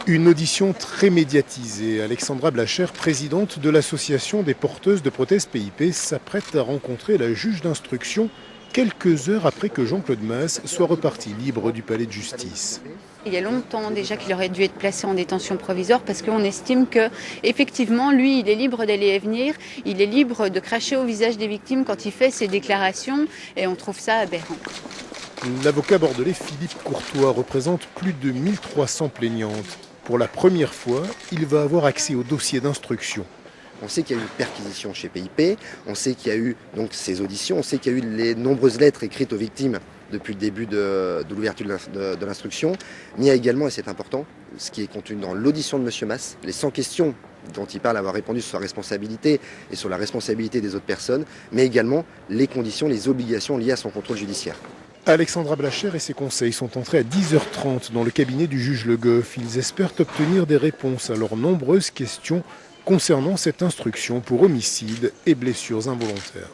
Une audition très médiatisée. Alexandra Blacher, présidente de l'association des porteuses de prothèses PIP, s'apprête à rencontrer la juge d'instruction quelques heures après que Jean-Claude Masse soit reparti libre du palais de justice. Il y a longtemps déjà qu'il aurait dû être placé en détention provisoire parce qu'on estime que, effectivement, lui, il est libre d'aller et venir, il est libre de cracher au visage des victimes quand il fait ses déclarations et on trouve ça aberrant. L'avocat bordelais Philippe Courtois représente plus de 1300 plaignantes. Pour la première fois, il va avoir accès au dossier d'instruction. On sait qu'il y a eu une perquisition chez PIP, on sait qu'il y a eu donc ces auditions, on sait qu'il y a eu les nombreuses lettres écrites aux victimes depuis le début de l'ouverture de l'instruction. Mais il y a également, et c'est important, ce qui est contenu dans l'audition de M. Masse, les 100 questions dont il parle avoir répondu sur sa responsabilité et sur la responsabilité des autres personnes, mais également les conditions, les obligations liées à son contrôle judiciaire. Alexandra Blacher et ses conseils sont entrés à 10h30 dans le cabinet du juge Le Goff. Ils espèrent obtenir des réponses à leurs nombreuses questions concernant cette instruction pour homicide et blessures involontaires.